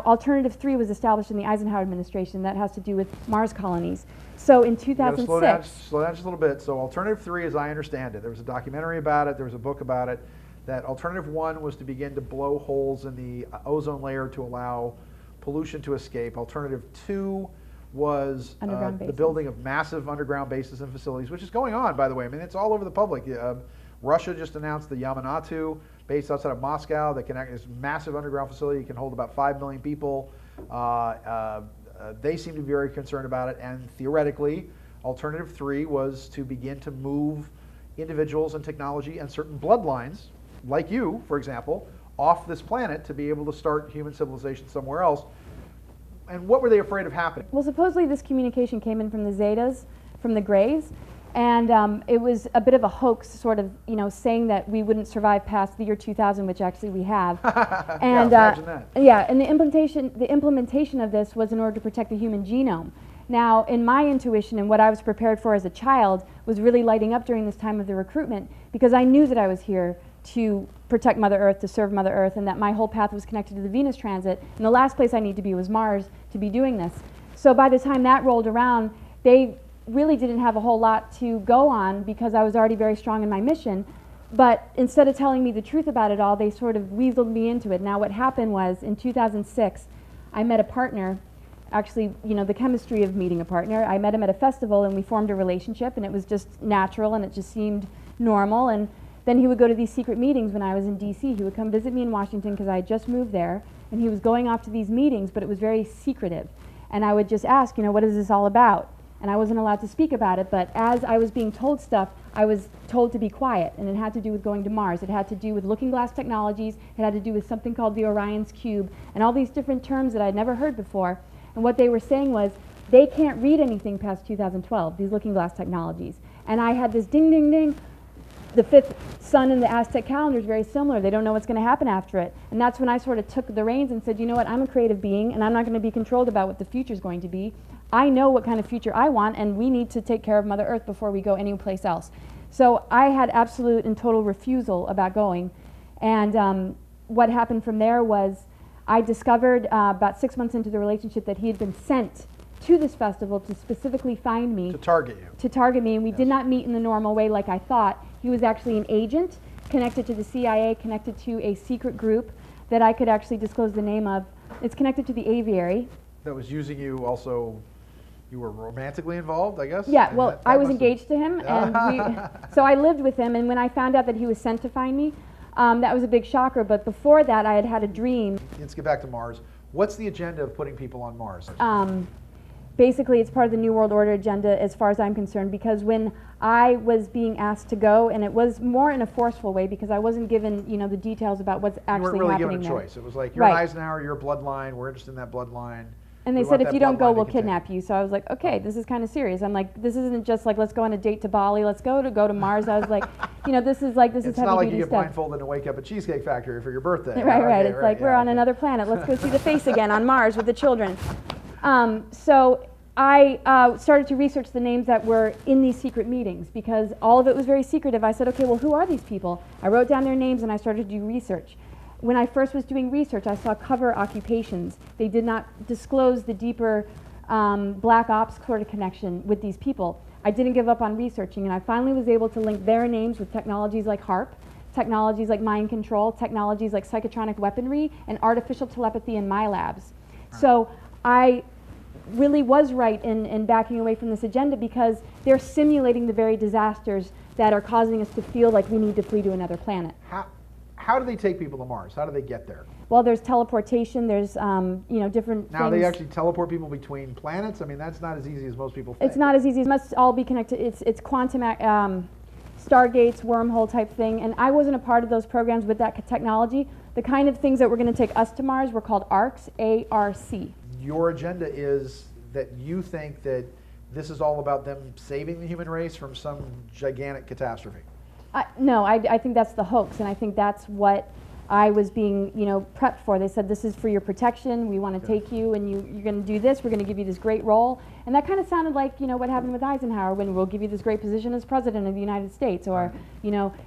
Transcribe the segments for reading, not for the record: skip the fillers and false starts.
Alternative 3 was established in the Eisenhower administration. That has to do with Mars colonies. So in 2006... Slow down just a little bit. So Alternative 3, as I understand it, there was a documentary about it, there was a book about it, that Alternative 1 was to begin to blow holes in the ozone layer to allow pollution to escape. Alternative 2 was the building of massive underground bases and facilities, which is going on, by the way. I mean, it's all over the public. Russia just announced the Yamanatu base outside of Moscow that can act as a massive underground facility. It can hold about 5 million people. They seem to be very concerned about it, and theoretically, Alternative 3 was to begin to move individuals and technology and certain bloodlines, like you, for example, off this planet to be able to start human civilization somewhere else. And what were they afraid of happening? Well, supposedly this communication came in from the Zetas, from the Greys, and it was a bit of a hoax, sort of, saying that we wouldn't survive past the year 2000, which actually we have. And yeah, imagine that. Yeah, and the implementation of this was in order to protect the human genome. Now, in my intuition and what I was prepared for as a child was really lighting up during this time of the recruitment, because I knew that I was here to protect Mother Earth, to serve Mother Earth, and that my whole path was connected to the Venus transit, and the last place I need to be was Mars to be doing this. So by the time that rolled around, they really didn't have a whole lot to go on because I was already very strong in my mission, but instead of telling me the truth about it all, they sort of weaseled me into it. Now what happened was, in 2006, I met a partner, actually, the chemistry of meeting a partner. I met him at a festival and we formed a relationship, and it was just natural and it just seemed normal. And then he would go to these secret meetings when I was in DC. He would come visit me in Washington because I had just moved there, and he was going off to these meetings, but it was very secretive. And I would just ask, what is this all about? And I wasn't allowed to speak about it, but as I was being told stuff, I was told to be quiet, and it had to do with going to Mars. It had to do with looking glass technologies. It had to do with something called the Orion's Cube, and all these different terms that I'd never heard before. And what they were saying was, they can't read anything past 2012, these looking glass technologies. And I had this ding, ding, ding. The fifth sun in the Aztec calendar is very similar. They don't know what's going to happen after it. And that's when I sort of took the reins and said, you know what, I'm a creative being, and I'm not going to be controlled about what the future is going to be. I know what kind of future I want, and we need to take care of Mother Earth before we go anyplace else. So I had absolute and total refusal about going. And what happened from there was I discovered about 6 months into the relationship that he had been sent to this festival to specifically find me. To target you. To target me, and we did not meet in the normal way like I thought. He was actually an agent connected to the CIA, connected to a secret group that I could actually disclose the name of. It's connected to the Aviary. That was using you also, you were romantically involved, I guess? Yeah, well, I was engaged to him, and so I lived with him, and when I found out that he was sent to find me, that was a big shocker, but before that I had had a dream. Let's get back to Mars. What's the agenda of putting people on Mars? Basically, it's part of the New World Order agenda as far as I'm concerned, because when I was being asked to go, and it was more in a forceful way because I wasn't given, the details about what's actually happening there. You weren't really given a choice. It was like, you're an Eisenhower, you're a bloodline, we're interested in that bloodline. And they said, if you don't go, we'll kidnap you. So I was like, okay, this is kind of serious. I'm like, this isn't just like, let's go on a date to Bali, let's go to Mars. I was like, this is heavy duty stuff. It's not like you get blindfolded and wake up at Cheesecake Factory for your birthday. Right. It's like, we're on another planet. Let's go see the face again on Mars with the children. So I started to research the names that were in these secret meetings because all of it was very secretive. I said, okay, well, who are these people? I wrote down their names and I started to do research. When I first was doing research, I saw cover occupations. They did not disclose the deeper black ops sort of connection with these people. I didn't give up on researching, and I finally was able to link their names with technologies like HARP, technologies like mind control, technologies like psychotronic weaponry, and artificial telepathy in my labs. So I really was right in backing away from this agenda because they're simulating the very disasters that are causing us to feel like we need to flee to another planet. How do they take people to Mars? How do they get there? Well, there's teleportation, there's different Now things. they actually teleport people between planets? I mean, that's not as easy as most people think. It's not as easy. It must all be connected. It's quantum, stargates, wormhole type thing, and I wasn't a part of those programs with that technology. The kind of things that were going to take us to Mars were called ARCs, A-R-C. Your agenda is that you think that this is all about them saving the human race from some gigantic catastrophe. No, I think that's the hoax, and I think that's what I was being, prepped for. They said, this is for your protection. We want to take you, and you're going to do this. We're going to give you this great role. And that kind of sounded like, what happened with Eisenhower, when we'll give you this great position as president of the United States, or,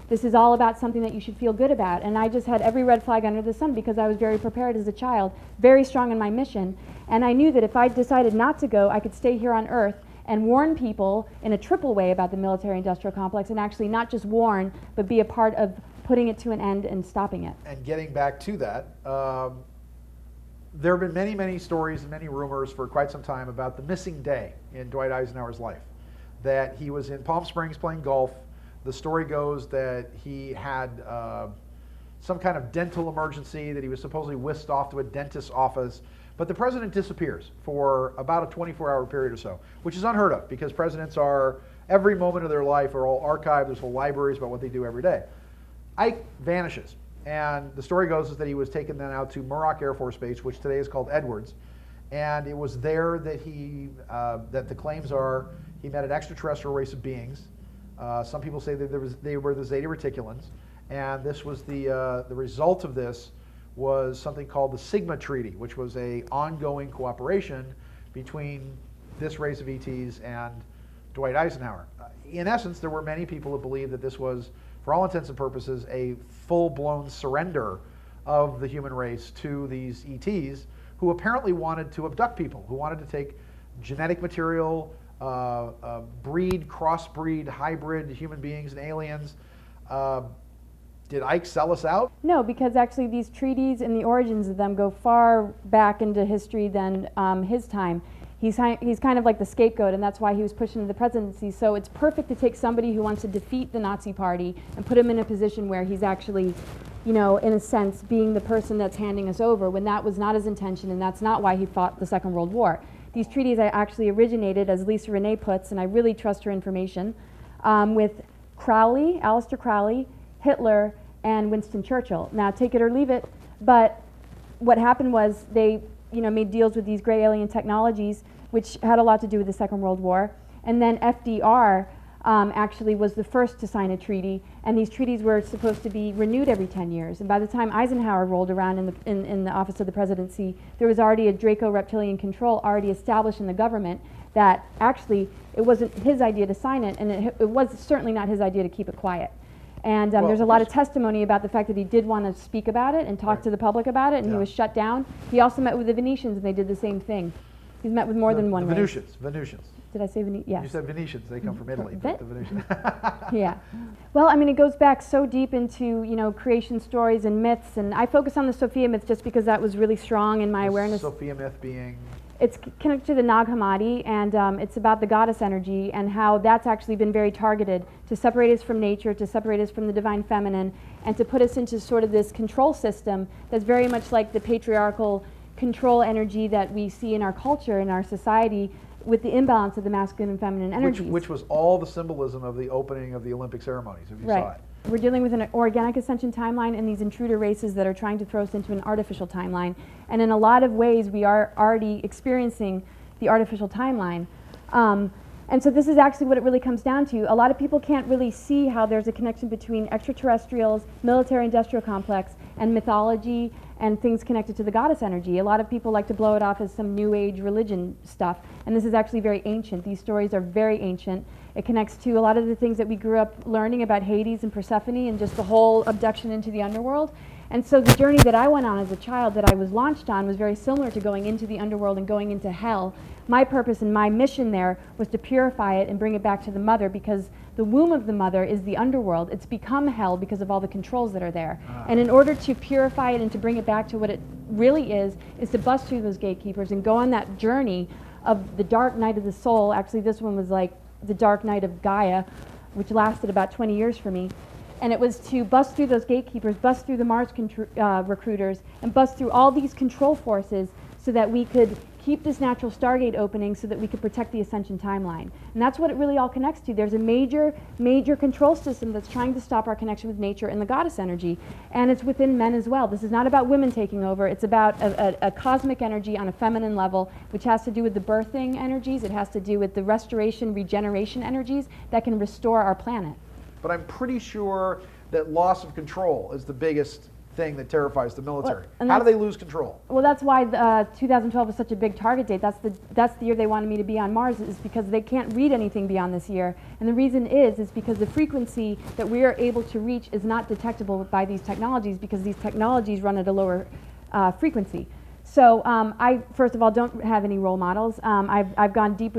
this is all about something that you should feel good about. And I just had every red flag under the sun because I was very prepared as a child, very strong in my mission. And I knew that if I decided not to go, I could stay here on Earth and warn people in a triple way about the military-industrial complex, and actually not just warn, but be a part of putting it to an end and stopping it. And getting back to that, there have been many, many stories and many rumors for quite some time about the missing day in Dwight Eisenhower's life. That he was in Palm Springs playing golf. The story goes that he had some kind of dental emergency, that he was supposedly whisked off to a dentist's office. But the president disappears for about a 24-hour period or so, which is unheard of because presidents are, every moment of their life are all archived. There's whole libraries about what they do every day. Ike vanishes, and the story goes is that he was taken then out to Muroc Air Force Base, which today is called Edwards, and it was there that that the claims are he met an extraterrestrial race of beings. Some people say that they were the Zeta Reticulans, and this was the result of this was something called the Sigma Treaty, which was an ongoing cooperation between this race of ETs and Dwight Eisenhower. In essence, there were many people who believed that this was, for all intents and purposes, a full-blown surrender of the human race to these ETs, who apparently wanted to abduct people, who wanted to take genetic material, crossbreed, hybrid human beings and aliens. Did Ike sell us out? No, because actually these treaties and the origins of them go far back into history than his time. He's kind of like the scapegoat, and that's why he was pushed into the presidency. So it's perfect to take somebody who wants to defeat the Nazi Party and put him in a position where he's actually, in a sense, being the person that's handing us over, when that was not his intention, and that's not why he fought the Second World War. These treaties actually originated, as Lisa Renee puts, and I really trust her information, with Crowley, Aleister Crowley, Hitler, and Winston Churchill. Now, take it or leave it, but what happened was they made deals with these gray alien technologies, which had a lot to do with the Second World War. And then FDR actually was the first to sign a treaty, and these treaties were supposed to be renewed every 10 years. And by the time Eisenhower rolled around in the office of the presidency, there was already a Draco reptilian control already established in the government that actually it wasn't his idea to sign it, and it was certainly not his idea to keep it quiet. And there's a lot of testimony about the fact that he did want to speak about it and talk to the public about it, and he was shut down. He also met with the Venetians, and they did the same thing. He's met with more than one race. Venusians. Did I say Venetians? Yes. You said Venetians. They come from Italy. But the Venetians. Yeah. Well, I mean, it goes back so deep into, creation stories and myths, and I focus on the Sophia myth just because that was really strong in my awareness. Sophia myth being? It's connected to the Nag Hammadi, and it's about the goddess energy and how that's actually been very targeted to separate us from nature, to separate us from the divine feminine, and to put us into sort of this control system that's very much like the patriarchal control energy that we see in our culture, in our society, with the imbalance of the masculine and feminine energies. Which was all the symbolism of the opening of the Olympic ceremonies, if you saw it. We're dealing with an organic ascension timeline and these intruder races that are trying to throw us into an artificial timeline. And in a lot of ways, we are already experiencing the artificial timeline. And so this is actually what it really comes down to. A lot of people can't really see how there's a connection between extraterrestrials, military-industrial complex, and mythology and things connected to the goddess energy. A lot of people like to blow it off as some new age religion stuff, and this is actually very ancient. These stories are very ancient. It connects to a lot of the things that we grew up learning about Hades and Persephone and just the whole abduction into the underworld. And so the journey that I went on as a child, that I was launched on, was very similar to going into the underworld and going into hell. My purpose and my mission there was to purify it and bring it back to the mother, because the womb of the mother is the underworld. It's become hell because of all the controls that are there. And in order to purify it and to bring it back to what it really is to bust through those gatekeepers and go on that journey of the dark night of the soul. Actually, this one was like the dark night of Gaia, which lasted about 20 years for me. And it was to bust through those gatekeepers, bust through the Mars recruiters, and bust through all these control forces so that we could keep this natural Stargate opening so that we could protect the ascension timeline. And that's what it really all connects to. There's a major, major control system that's trying to stop our connection with nature and the goddess energy. And it's within men as well. This is not about women taking over. It's about a cosmic energy on a feminine level, which has to do with the birthing energies. It has to do with the restoration, regeneration energies that can restore our planet. But I'm pretty sure that loss of control is the biggest thing that terrifies the military. and How do they lose control? Well, that's why 2012 is such a big target date. That's the year they wanted me to be on Mars, is because they can't read anything beyond this year. And the reason is because the frequency that we are able to reach is not detectable by these technologies, because these technologies run at a lower frequency. So I, first of all, don't have any role models. I've gone deep with